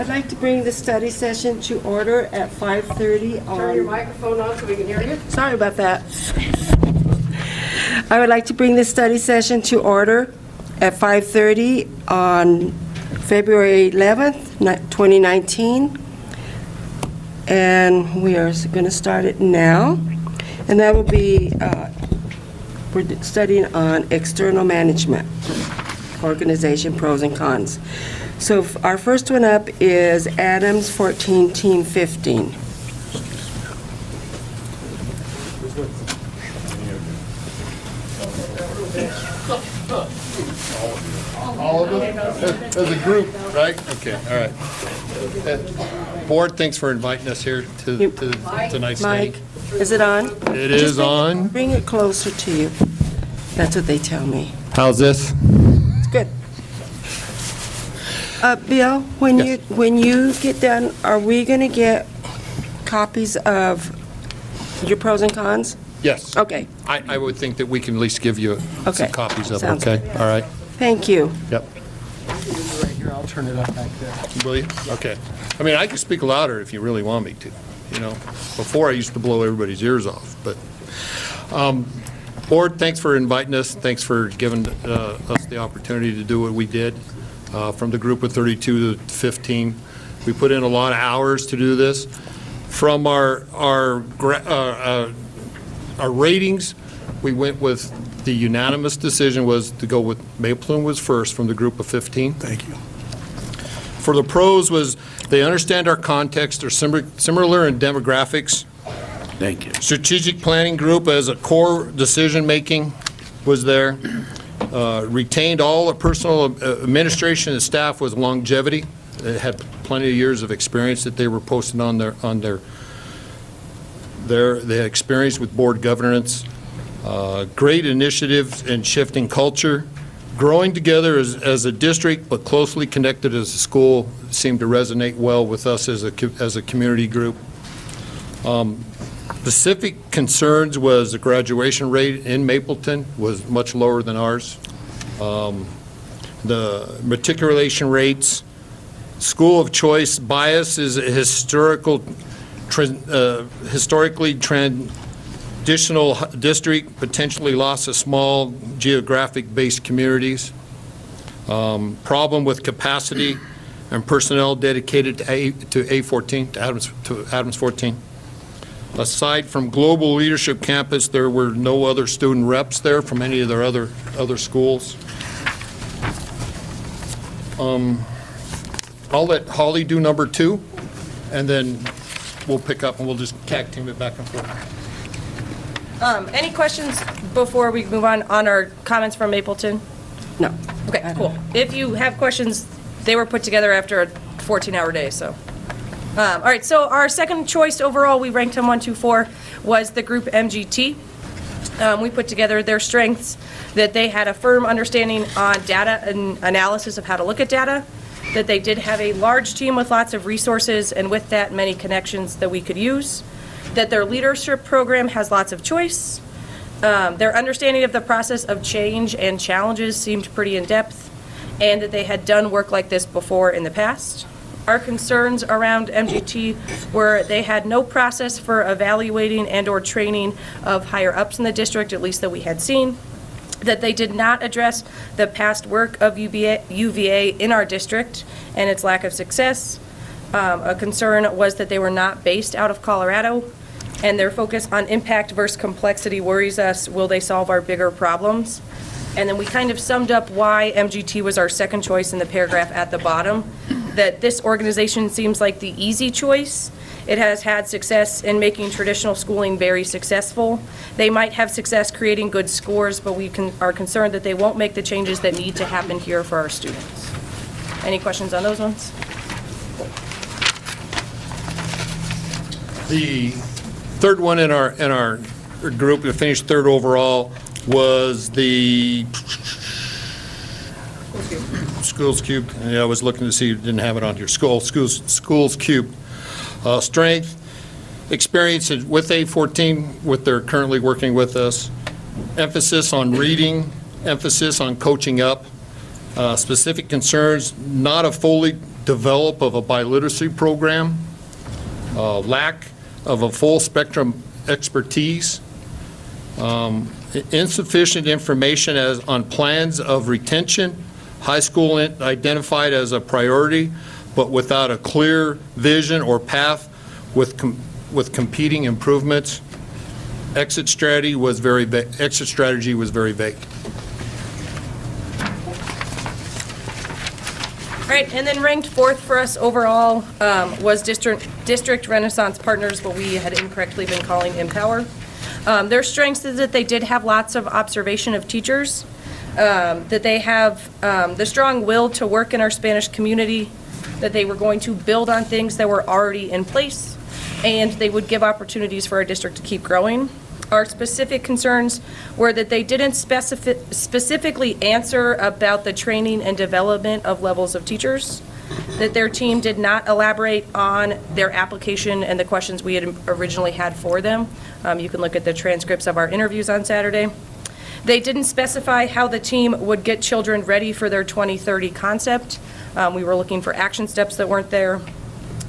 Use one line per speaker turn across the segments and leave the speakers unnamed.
I'd like to bring the study session to order at 5:30 on...
Turn your microphone on so we can hear you.
Sorry about that. I would like to bring the study session to order at 5:30 on February 11th, 2019. And we are going to start it now. And that will be, we're studying on external management, organization pros and cons. So our first one up is Adams 14, Team 15.
All of them? As a group, right? Okay, all right. Board, thanks for inviting us here to tonight's
Mike,
meeting.
is it on?
It is on.
Bring it closer to you. That's what they tell me.
How's this?
It's good. Bill, when you get done, are we going to get copies of your pros and cons?
Yes.
Okay,
I would think that we can at least give you
Okay.
some copies of it,
Sounds
okay? All right.
thank you.
Yep.
Right here, I'll turn it up back there.
Will you? Okay. I mean, I can speak louder if you really want me to, you know. Before, I used to blow everybody's ears off, but, Board, thanks for inviting us. Thanks for giving us the opportunity to do what we did. From the group of 32 to 15. We put in a lot of hours to do this. From our ratings, we went with, the unanimous decision was to go with Mapleton was first from the group of 15.
Thank you.
For the pros was, they understand our context, they're similar in demographics.
Thank you.
Strategic planning group as a core decision-making was there. Retained all the personal administration and staff with longevity. They had plenty of years of experience that they were posting on their experience with board governance. Great initiatives in shifting culture. Growing together as a district, but closely connected as a school seemed to resonate well with us as a community group. Specific concerns was the graduation rate in Mapleton was much lower than ours. The matriculation rates, school of choice bias is a historically traditional district, potentially lost to small geographic-based communities. Problem with capacity and personnel dedicated to A14, to Adams 14. Aside from Global Leadership Campus, there were no other student reps there from any of their other schools. I'll let Holly do number 2, and then we'll pick up and we'll just tag team it back and forth.
Any questions before we move on our comments from Mapleton?
No.
Okay, cool. If you have questions, they were put together after a 14-hour day, so. All right, so our second choice overall, we ranked them 1, 2, 4, was the group MGT. We put together their strengths, that they had a firm understanding on data and analysis of how to look at data, that they did have a large team with lots of resources, and with that, many connections that we could use, that their leadership program has lots of choice, their understanding of the process of change and challenges seemed pretty in-depth, and that they had done work like this before in the past. Our concerns around MGT were they had no process for evaluating and/or training of higher-ups in the district, at least that we had seen, that they did not address the past work of UVA in our district and its lack of success. A concern was that they were not based out of Colorado, and their focus on impact versus complexity worries us. Will they solve our bigger problems? And then we kind of summed up why MGT was our second choice in the paragraph at the bottom, that this organization seems like the easy choice. It has had success in making traditional schooling very successful. They might have success creating good scores, but we are concerned that they won't make the changes that need to happen here for our students. Any questions on those ones?
The third one in our group, that finished third overall, was the Schools Cube. Yeah, I was looking to see, you didn't have it on here. Schools Cube. Strength, experience with A14, with they're currently working with us. Emphasis on reading, emphasis on coaching up. Specific concerns, not a fully develop of a biliteracy program, lack of a full spectrum expertise, insufficient information on plans of retention, high school identified as a priority, but without a clear vision or path with competing improvements. Exit strategy was very vague.
All right, and then ranked fourth for us overall was District Renaissance Partners, what we had incorrectly been calling Empower. Their strengths is that they did have lots of observation of teachers, that they have the strong will to work in our Spanish community, that they were going to build on things that were already in place, and they would give opportunities for our district to keep growing. Our specific concerns were that they didn't specifically answer about the training and development of levels of teachers, that their team did not elaborate on their application and the questions we had originally had for them. You can look at the transcripts of our interviews on Saturday. They didn't specify how the team would get children ready for their 2030 concept. We were looking for action steps that weren't there.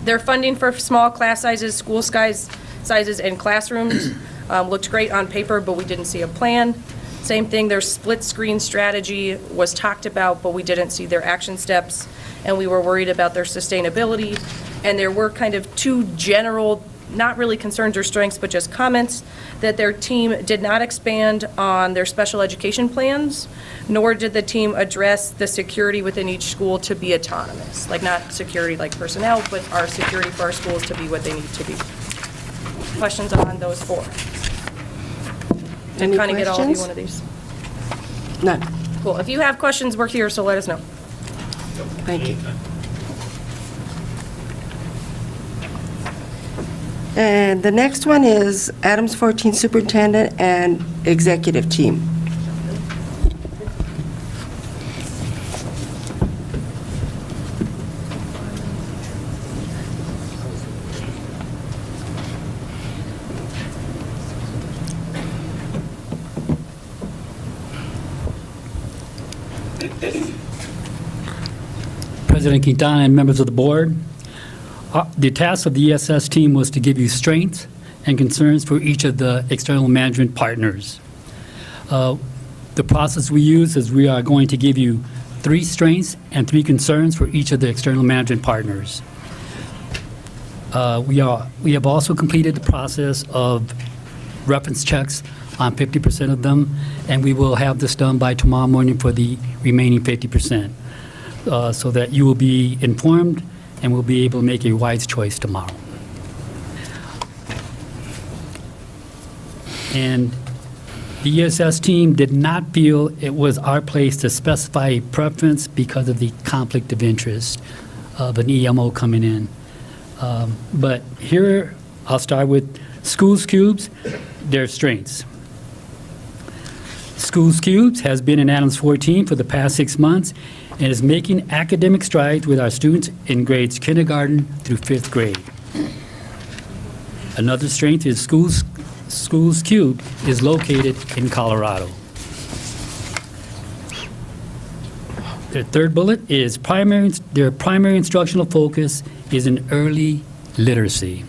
Their funding for small class sizes, school sizes, and classrooms looked great on paper, but we didn't see a plan. Same thing, their split screen strategy was talked about, but we didn't see their action steps, and we were worried about their sustainability. And there were kind of two general, not really concerns or strengths, but just comments, that their team did not expand on their special education plans, nor did the team address the security within each school to be autonomous. Like, not security like personnel, but our security for our schools to be what they need to be. Questions on those four?
Any
To kind of get all of you
questions?
one of these.
None.
Cool. If you have questions, we're here, so let us know.
Thank you. And the next one is Adams 14 Superintendent and Executive Team.
President Quintana and members of the board, the task of the ESS team was to give you strengths and concerns for each of the external management partners. The process we use is we are going to give you 3 strengths and 3 concerns for each of the external management partners. We have also completed the process of reference checks on 50% of them, and we will have this done by tomorrow morning for the remaining 50%, so that you will be informed and will be able to make a wise choice tomorrow. And the ESS team did not feel it was our place to specify a preference because of the conflict of interest of an EMO coming in. But here, I'll start with Schools Cubes, their strengths. Schools Cubes has been in Adams 14 for the past 6 months and is making academic strides with our students in grades kindergarten through 5th grade. Another strength is Schools Cube is located in Colorado. Their third bullet is their primary instructional focus is in early literacy.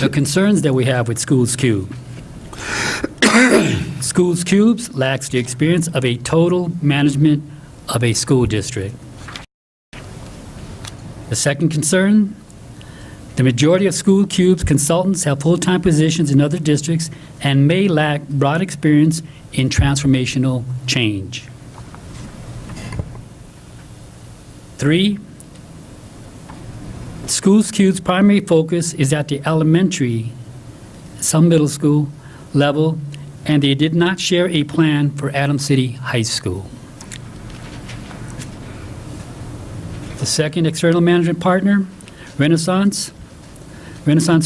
The concerns that we have with Schools Cube. Schools Cubes lacks the experience of a total management of a school district. The second concern, the majority of School Cubes consultants have full-time positions in other districts and may lack broad experience in transformational change. 3, Schools Cubes' primary focus is at the elementary, some middle school level, and they did not share a plan for Adams City High School. The second external management partner, Renaissance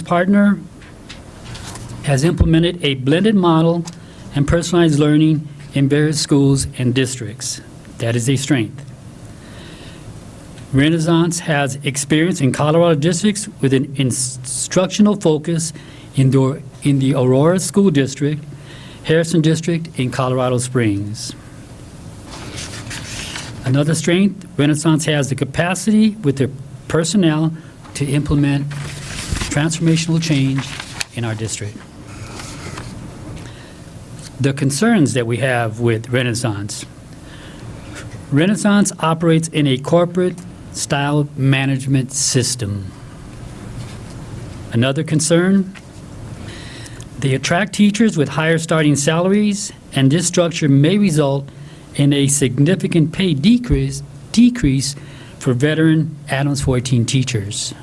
Partner has implemented a blended model and personalized learning in various schools and districts. That is a strength. Renaissance has experience in Colorado districts with an instructional focus in the Aurora School District, Harrison District in Colorado Springs. Another strength, Renaissance has the capacity with their personnel to implement transformational change in our district. The concerns that we have with Renaissance. Renaissance operates in a corporate-style management system. Another concern, they attract teachers with higher starting salaries, and this structure may result in a significant pay decrease for veteran Adams 14 teachers.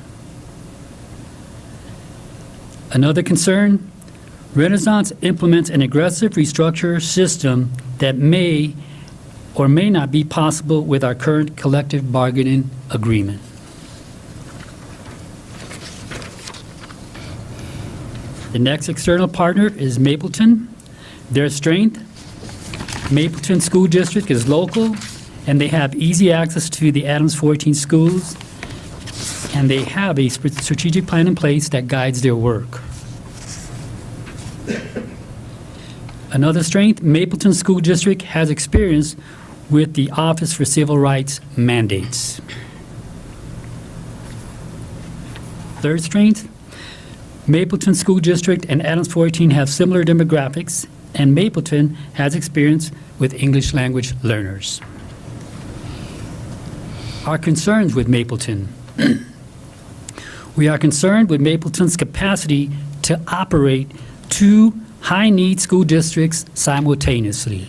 Another concern, Renaissance implements an aggressive restructure system that may or may not be possible with our current collective bargaining agreement. The next external partner is Mapleton. Their strength, Mapleton School District is local, and they have easy access to the Adams 14 schools, and they have a strategic plan in place that guides their work. Another strength, Mapleton School District has experience with the Office for Civil Rights mandates. Third strength, Mapleton School District and Adams 14 have similar demographics, and Mapleton has experience with English language learners. Our concerns with Mapleton. We are concerned with Mapleton's capacity to operate two high-need school districts simultaneously.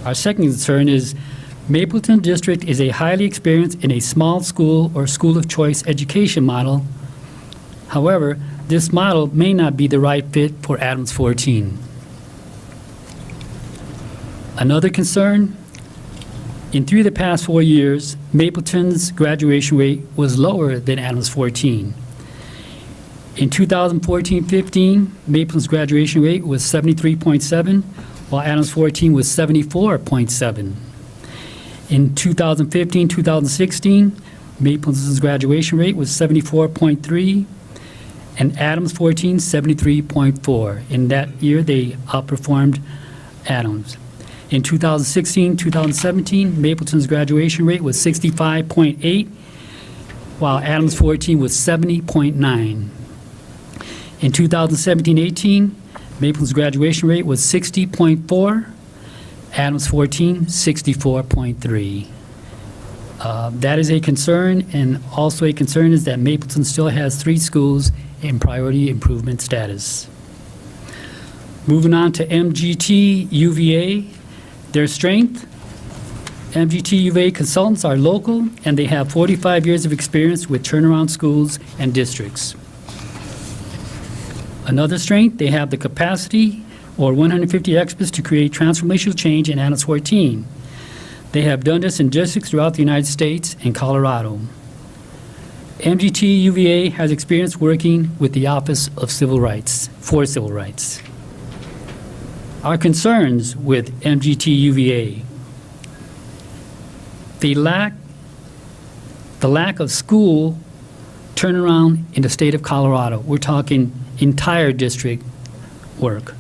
Our second concern is Mapleton District is a highly experienced in a small school or school of choice education model. However, this model may not be the right fit for Adams 14. Another concern, in 3 of the past 4 years, Mapleton's graduation rate was lower than Adams 14. In 2014-15, Mapleton's graduation rate was 73.7, while Adams 14 was 74.7. In 2015-2016, Mapleton's graduation rate was 74.3, and Adams 14, 73.4. In that year, they outperformed Adams. In 2016-2017, Mapleton's graduation rate was 65.8, while Adams 14 was 70.9. In 2017-18, Mapleton's graduation rate was 60.4, Adams 14, 64.3. That is a concern, and also a concern is that Mapleton still has 3 schools in priority improvement status. Moving on to MGT UVA, their strength. MGT UVA consultants are local, and they have 45 years of experience with turnaround schools and districts. Another strength, they have the capacity or 150 experts to create transformational change in Adams 14. They have done this in districts throughout the United States and Colorado. MGT UVA has experience working with the Office of Civil Rights, for Civil Rights. Our concerns with MGT UVA, the lack of school turnaround in the state of Colorado. We're talking entire district work.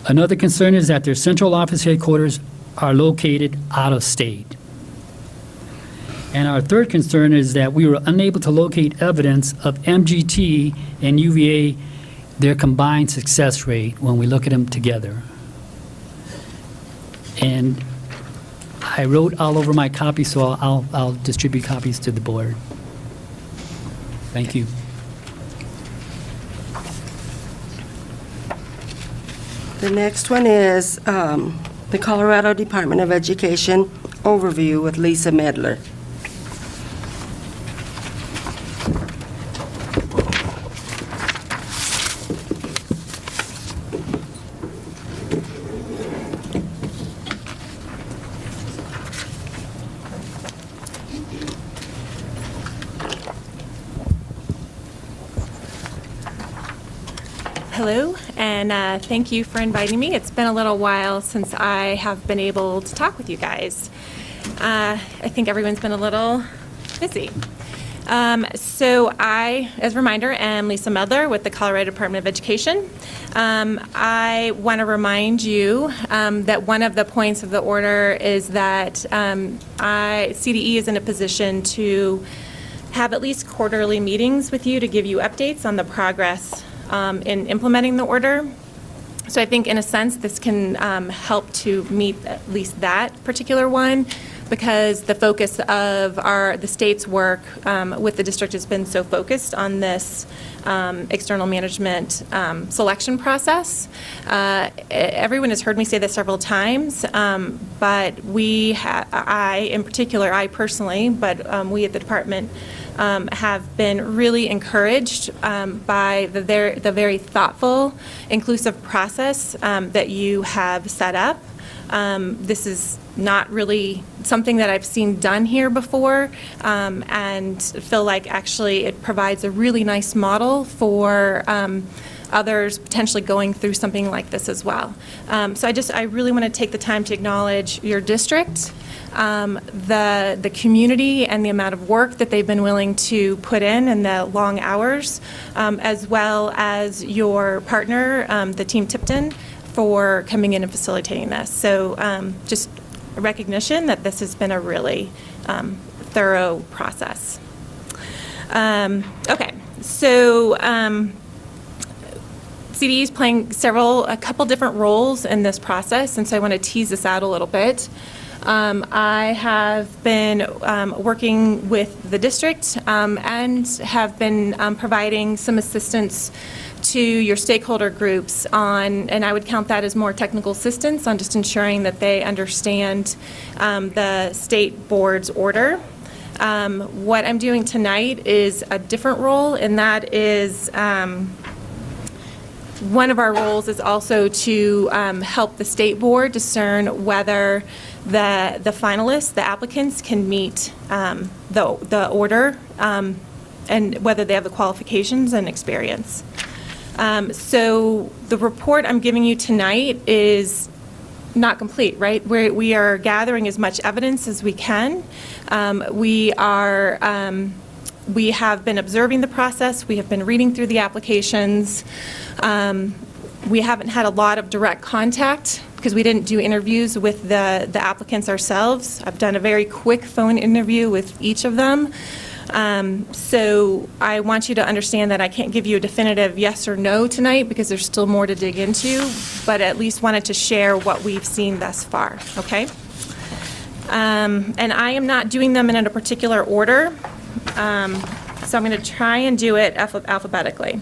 Another concern is that their central office headquarters are located out of state. And our third concern is that we were unable to locate evidence of MGT and UVA, their combined success rate when we look at them together. And I wrote all over my copy, so I'll distribute copies to the board. Thank you.
The next one is the Colorado Department of Education overview with Lisa Medler.
Hello, and thank you for inviting me. It's been a little while since I have been able to talk with you guys. I think everyone's been a little busy. So I, as a reminder, am Lisa Medler with the Colorado Department of Education. I want to remind you that one of the points of the order is that CDE is in a position to have at least quarterly meetings with you to give you updates on the progress in implementing the order. So I think in a sense this can help to meet at least that particular one, because the focus of the state's work with the district has been so focused on this external management selection process. Everyone has heard me say this several times, but I personally, but we at the department have been really encouraged by the very thoughtful, inclusive process that you have set up. This is not really something that I've seen done here before, and feel like actually it provides a really nice model for others potentially going through something like this as well. So I really want to take the time to acknowledge your district, the community, and the amount of work that they've been willing to put in and the long hours, as well as your partner, the Team Tipton, for coming in and facilitating this. So just a recognition that this has been a really thorough process. Okay, so CDE is playing a couple different roles in this process, and so I want to tease this out a little bit. I have been working with the district and have been providing some assistance to your stakeholder groups on, and I would count that as more technical assistance on just ensuring that they understand the state board's order. What I'm doing tonight is a different role, and that is one of our roles is also to help the state board discern whether the finalists, the applicants, can meet the order and whether they have the qualifications and experience. So the report I'm giving you tonight is not complete, right? We are gathering as much evidence as we can. We have been observing the process. We have been reading through the applications. We haven't had a lot of direct contact because we didn't do interviews with the applicants ourselves. I've done a very quick phone interview with each of them. So I want you to understand that I can't give you a definitive yes or no tonight because there's still more to dig into, but at least wanted to share what we've seen thus far, okay? And I am not doing them in a particular order, so I'm going to try and do it alphabetically.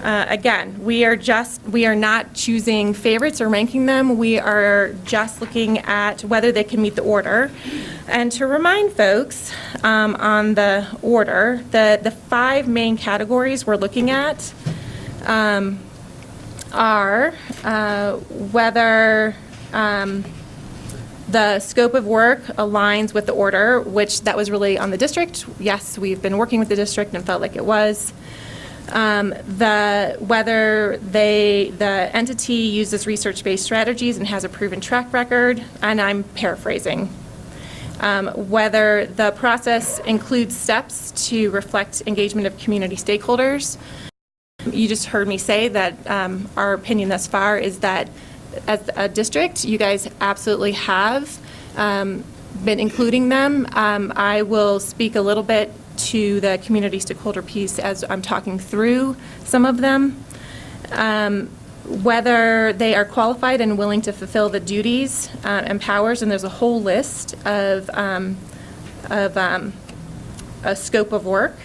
Again, we are not choosing favorites or ranking them. We are just looking at whether they can meet the order. And to remind folks on the order, the 5 main categories we're looking at are whether the scope of work aligns with the order, which that was really on the district. Yes, we've been working with the district and felt like it was. Whether the entity uses research-based strategies and has a proven track record, and I'm paraphrasing. Whether the process includes steps to reflect engagement of community stakeholders. You just heard me say that our opinion thus far is that as a district, you guys absolutely have been including them. I will speak a little bit to the community stakeholder piece as I'm talking through some of them. Whether they are qualified and willing to fulfill the duties and powers, and there's a whole list of a scope of work.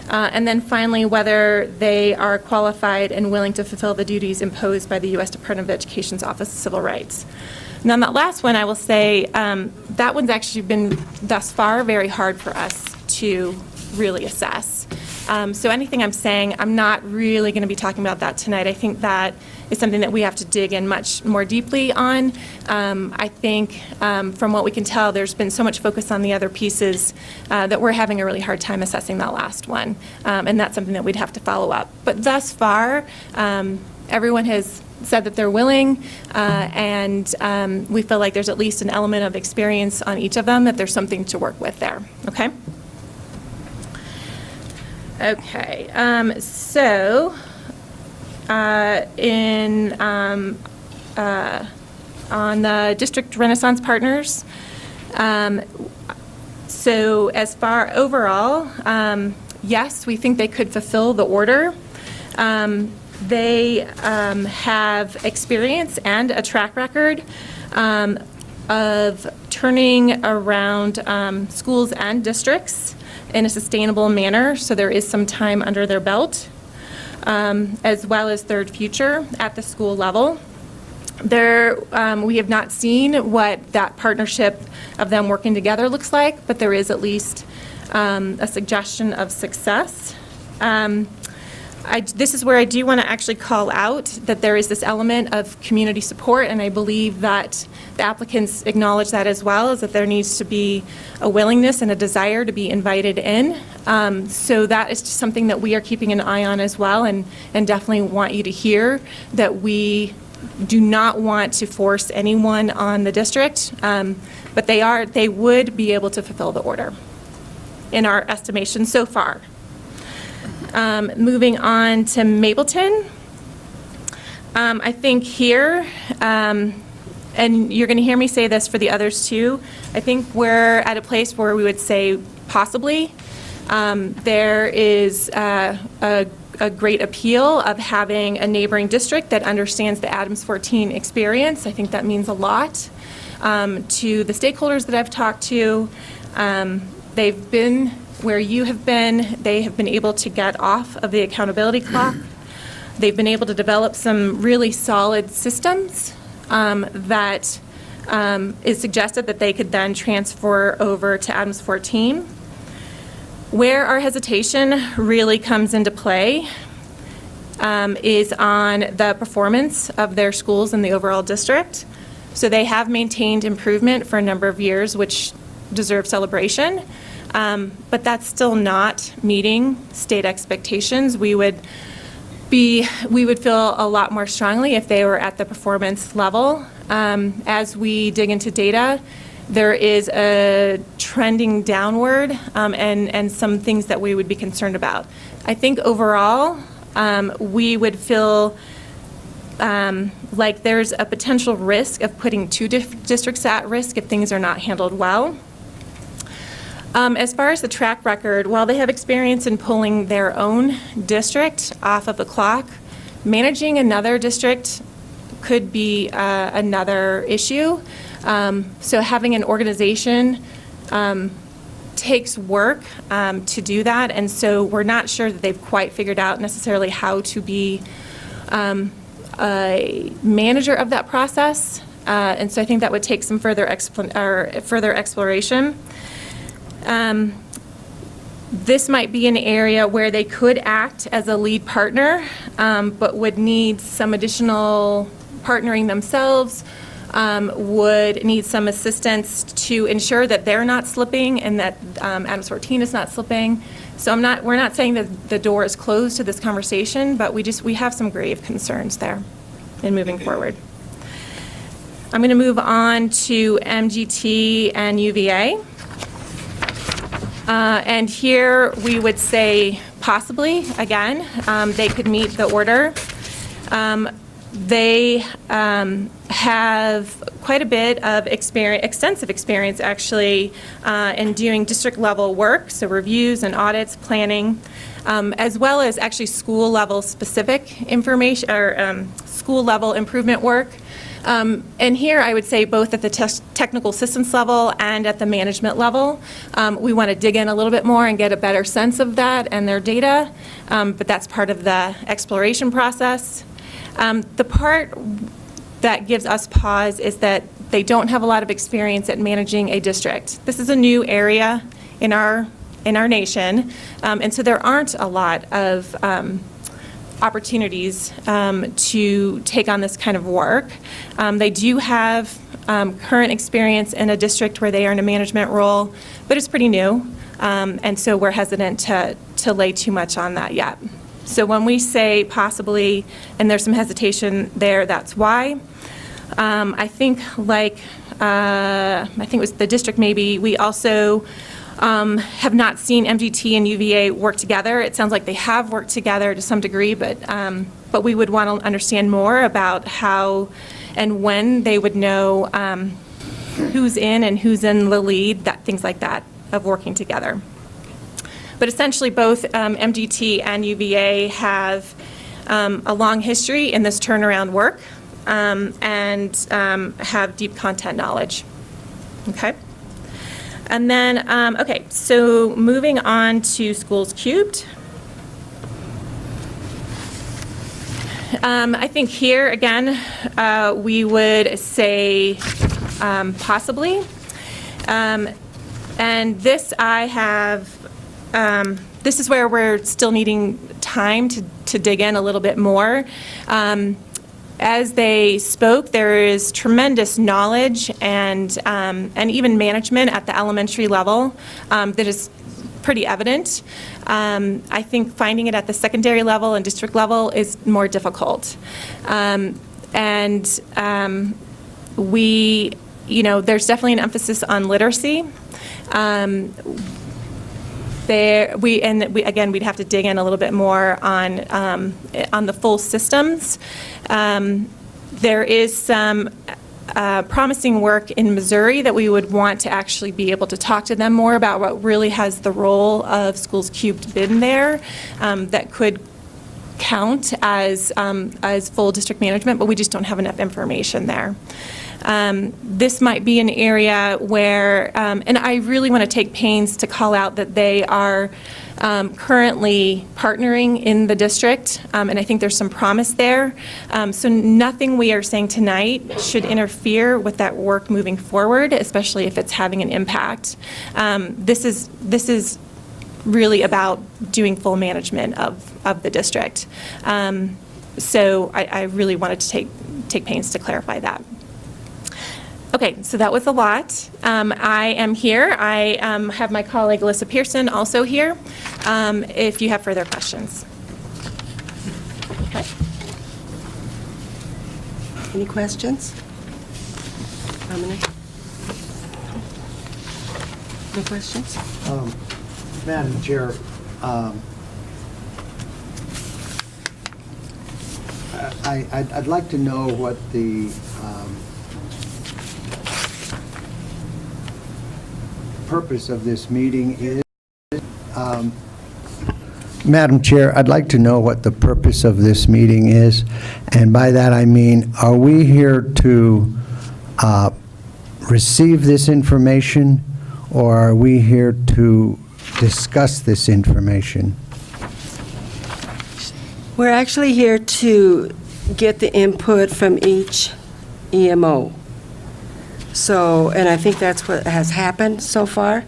And then finally, whether they are qualified and willing to fulfill the duties imposed by the U.S. Department of Education's Office of Civil Rights. Now, on that last one, I will say that one's actually been thus far very hard for us to really assess. So anything I'm saying, I'm not really going to be talking about that tonight. I think that is something that we have to dig in much more deeply on. I think from what we can tell, there's been so much focus on the other pieces that we're having a really hard time assessing that last one. And that's something that we'd have to follow up. But thus far, everyone has said that they're willing, and we feel like there's at least an element of experience on each of them, that there's something to work with there, okay? Okay, so on the District Renaissance Partners, so as far overall, yes, we think they could fulfill the order. They have experience and a track record of turning around schools and districts in a sustainable manner, so there is some time under their belt, as well as their future at the school level. We have not seen what that partnership of them working together looks like, but there is at least a suggestion of success. This is where I do want to actually call out that there is this element of community support, and I believe that the applicants acknowledge that as well, is that there needs to be a willingness and a desire to be invited in. So that is just something that we are keeping an eye on as well, and definitely want you to hear that we do not want to force anyone on the district, but they would be able to fulfill the order in our estimation so far. Moving on to Mapleton, I think here, and you're going to hear me say this for the others too, I think we're at a place where we would say possibly. There is a great appeal of having a neighboring district that understands the Adams 14 experience. I think that means a lot to the stakeholders that I've talked to. They've been where you have been. They have been able to get off of the accountability clock. They've been able to develop some really solid systems that is suggested that they could then transfer over to Adams 14. Where our hesitation really comes into play is on the performance of their schools in the overall district. So they have maintained improvement for a number of years, which deserve celebration. But that's still not meeting state expectations. We would feel a lot more strongly if they were at the performance level. As we dig into data, there is a trending downward and some things that we would be concerned about. I think overall, we would feel like there's a potential risk of putting two districts at risk if things are not handled well. As far as the track record, while they have experience in pulling their own district off of the clock, managing another district could be another issue. So having an organization takes work to do that, and so we're not sure that they've quite figured out necessarily how to be a manager of that process. And so I think that would take some further exploration. This might be an area where they could act as a lead partner, but would need some additional partnering themselves, would need some assistance to ensure that they're not slipping and that Adams 14 is not slipping. So we're not saying that the door is closed to this conversation, but we have some grave concerns there in moving forward. I'm going to move on to MGT and UVA. And here we would say possibly, again, they could meet the order. They have quite a bit of experience, extensive experience actually, in doing district level work, so reviews and audits, planning, as well as actually school level specific information or school level improvement work. And here I would say both at the technical assistance level and at the management level. We want to dig in a little bit more and get a better sense of that and their data, but that's part of the exploration process. The part that gives us pause is that they don't have a lot of experience at managing a district. This is a new area in our nation, and so there aren't a lot of opportunities to take on this kind of work. They do have current experience in a district where they are in a management role, but it's pretty new, and so we're hesitant to lay too much on that yet. So when we say possibly, and there's some hesitation there, that's why. I think it was the district maybe, we also have not seen MGT and UVA work together. It sounds like they have worked together to some degree, but we would want to understand more about how and when they would know who's in and who's in the lead, things like that, of working together. But essentially, both MGT and UVA have a long history in this turnaround work and have deep content knowledge. Okay? And then, okay, so moving on to Schools Cubed. I think here, again, we would say possibly. And this I have, this is where we're still needing time to dig in a little bit more. As they spoke, there is tremendous knowledge and even management at the elementary level that is pretty evident. I think finding it at the secondary level and district level is more difficult. We, you know, there's definitely an emphasis on literacy. Again, we'd have to dig in a little bit more on the full systems. There is some promising work in Missouri that we would want to actually be able to talk to them more about what really has the role of Schools Cubed been there that could count as full district management, but we just don't have enough information there. This might be an area where, and I really want to take pains to call out that they are currently partnering in the district, and I think there's some promise there. So nothing we are saying tonight should interfere with that work moving forward, especially if it's having an impact. This is really about doing full management of the district. So I really wanted to take pains to clarify that. Okay, so that was a lot. I am here. I have my colleague Alyssa Pearson also here if you have further questions. Okay.
Any questions? Dominic? No questions?
Madam Chair, I'd like to know what the purpose of this meeting is. Madam Chair, I'd like to know what the purpose of this meeting is, and by that I mean, are we here to receive this information, or are we here to discuss this information?
We're actually here to get the input from each EMO. So, and I think that's what has happened so far.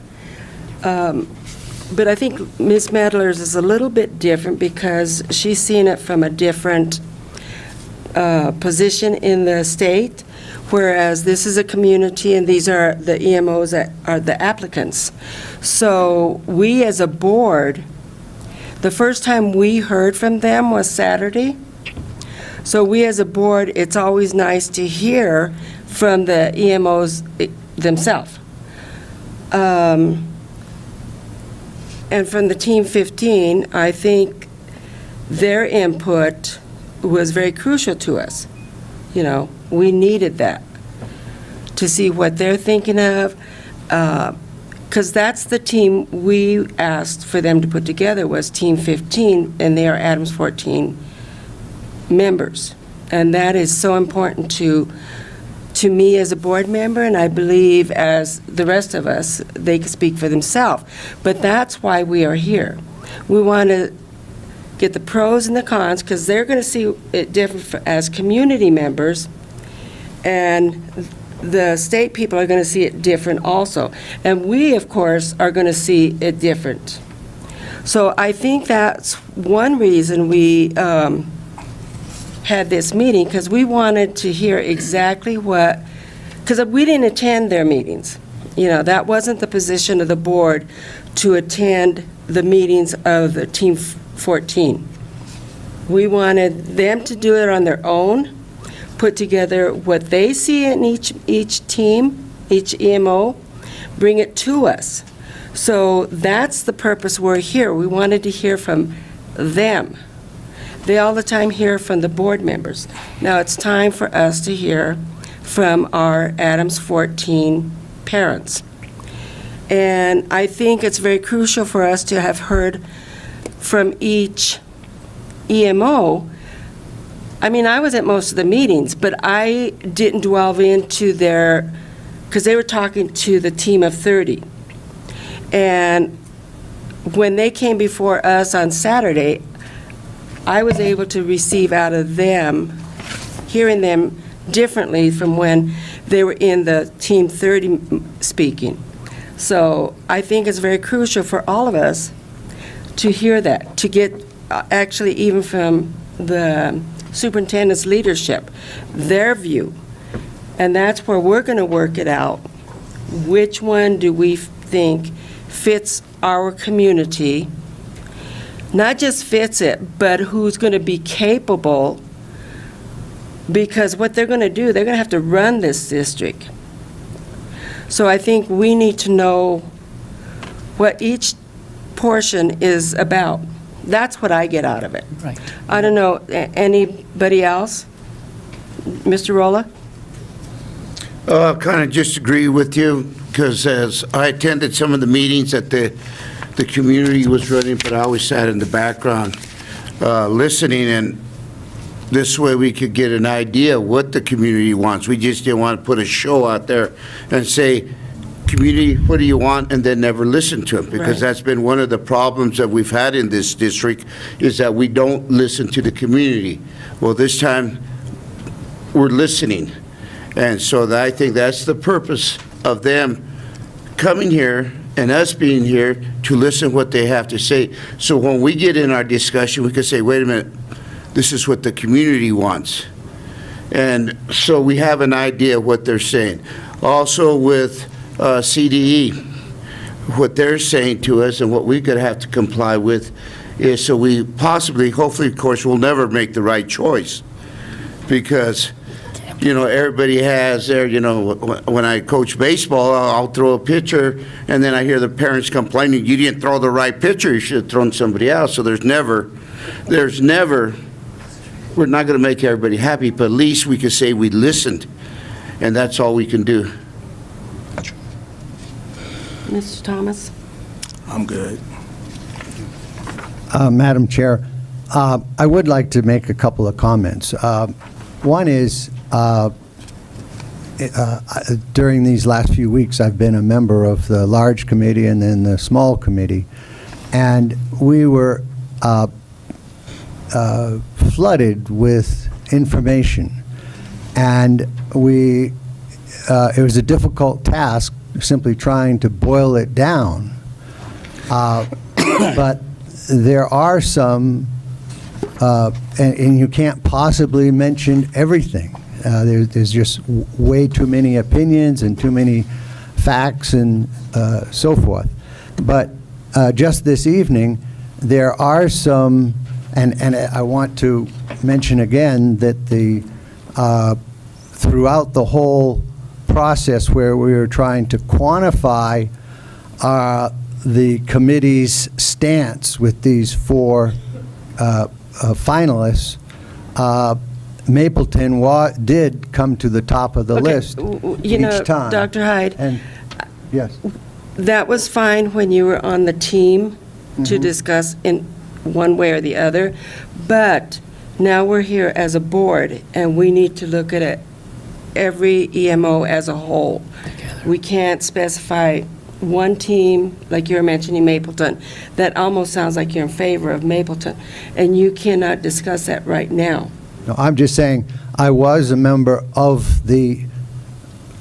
But I think Ms. Medler's is a little bit different because she's seen it from a different position in the state, whereas this is a community and these are the EMOs that are the applicants. So we as a board, the first time we heard from them was Saturday. So we as a board, it's always nice to hear from the EMOs themselves. And from the Team 15, I think their input was very crucial to us. You know, we needed that to see what they're thinking of, because that's the team we asked for them to put together was Team 15, and they are Adams 14 members. And that is so important to me as a board member, and I believe as the rest of us, they can speak for themselves. But that's why we are here. We want to get the pros and the cons, because they're going to see it different as community members, and the state people are going to see it different also. And we, of course, are going to see it different. So I think that's one reason we had this meeting, because we wanted to hear exactly what, because we didn't attend their meetings. You know, that wasn't the position of the board to attend the meetings of the Team 14. We wanted them to do it on their own, put together what they see in each team, each EMO, bring it to us So that's the purpose we're here. We wanted to hear from them. They all the time hear from the board members. Now it's time for us to hear from our Adams 14 parents. And I think it's very crucial for us to have heard from each EMO. I mean, I was at most of the meetings, but I didn't delve into their, because they were talking to the team of 30. And when they came before us on Saturday, I was able to receive out of them, hearing them differently from when they were in the Team 30 speaking. So I think it's very crucial for all of us to hear that, to get actually even from the superintendent's leadership, their view. And that's where we're going to work it out. Which one do we think fits our community? Not just fits it, but who's going to be capable, because what they're going to do, they're going to have to run this district. So I think we need to know what each portion is about. That's what I get out of it.
Right.
I don't know, anybody else? Mr. Rolla?
Kind of just agree with you, because as I attended some of the meetings that the community was running, but I always sat in the background listening, and this way we could get an idea what the community wants. We just didn't want to put a show out there and say, community, what do you want, and then never listen to them, because
Right.
that's been one of the problems that we've had in this district, is that we don't listen to the community. Well, this time, we're listening. And so I think that's the purpose of them coming here and us being here to listen what they have to say. So when we get in our discussion, we can say, wait a minute, this is what the community wants. And so we have an idea of what they're saying. Also with CDE, what they're saying to us and what we're going to have to comply with is, so we possibly, hopefully, of course, we'll never make the right choice, because everybody has their, when I coach baseball, I'll throw a pitcher, and then I hear the parents complaining, you didn't throw the right pitcher, you should have thrown somebody else. So there's never, we're not going to make everybody happy, but at least we can say we listened, and that's all we can do.
Mr. Thomas?
I'm good.
Madam Chair, I would like to make a couple of comments. One is, during these last few weeks, I've been a member of the large committee and then the small committee, and we were flooded with information, and it was a difficult task simply trying to boil it down. But there are some, and you can't possibly mention everything. There's just way too many opinions and too many facts and so forth. But just this evening, there are some, and I want to mention again that throughout the whole process where we were trying to quantify the committee's stance with these four finalists, Mapleton did come to the top of the list each time.
Dr. Hyde,
And, yes.
that was fine when you were on the team to discuss in one way or the other, but now we're here as a board, and we need to look at it, every EMO as a whole. We can't specify one team, like you're mentioning Mapleton. That almost sounds like you're in favor of Mapleton, and you cannot discuss that right now.
No, I'm just saying, I was a member of the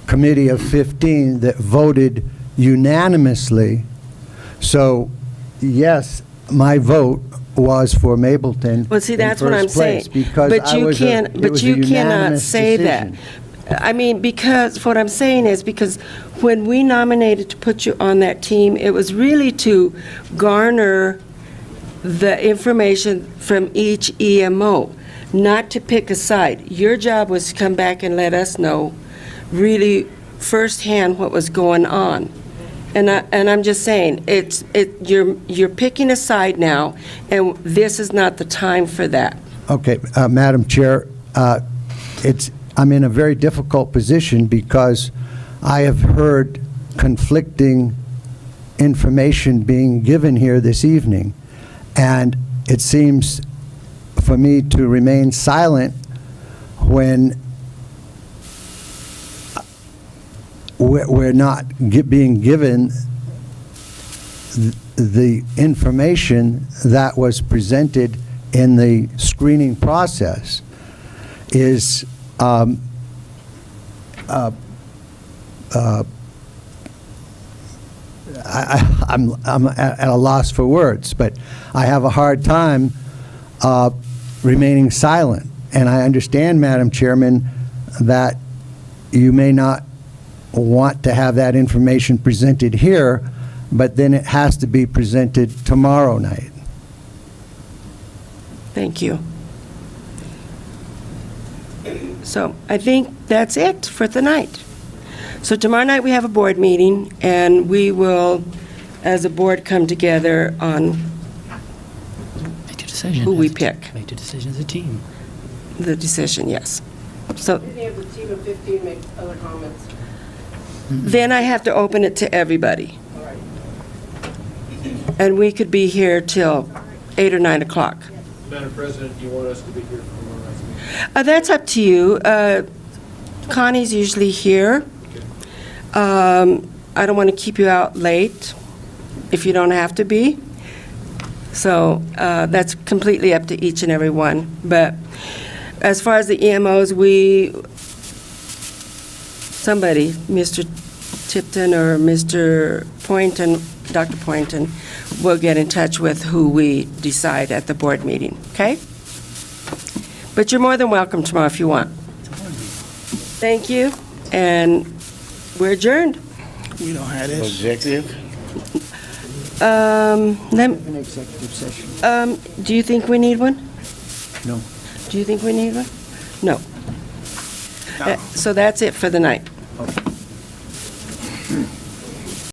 committee of 15 that voted unanimously. So, yes, my vote was for Mapleton.
Well, see, that's
in
what I'm
first place,
saying.
because
But
I
you
was
can't,
it
but
was a
you cannot
unanimous
say that.
decision.
I mean, because, what I'm saying is, because when we nominated to put you on that team, it was really to garner the information from each EMO, not to pick a side. Your job was to come back and let us know really firsthand what was going on. And I'm just saying, you're picking a side now, and this is not the time for that.
Okay, Madam Chair, I'm in a very difficult position because I have heard conflicting information being given here this evening, and it seems for me to remain silent when we're not being given the information that was presented in the screening process is I'm at a loss for words, but I have a hard time remaining silent. And I understand, Madam Chairman, that you may not want to have that information presented here, but then it has to be presented tomorrow night.
Thank you. So I think that's it for tonight. So tomorrow night, we have a board meeting, and we will, as a board, come together on
Make a decision.
who we pick.
Make a decision as a team.
The decision, yes. So
have the team of 15 make other comments.
then I have to open it to everybody.
All right.
And we could be here till 8 or 9 o'clock.
Madam President, do you want us to be here for tomorrow night's meeting?
That's up to you. Connie's usually here. I don't want to keep you out late if you don't have to be. So that's completely up to each and every one. But as far as the EMOs, somebody, Mr. Tipton or Mr. Poynton, Dr. Poynton, will get in touch with who we decide at the board meeting, okay? But you're more than welcome tomorrow if you want. Thank you, and we're adjourned.
We don't have this.
Executive?
An executive session.
Do you think we need one?
No.
Do you think we need one? No. So that's it for the night.
Okay.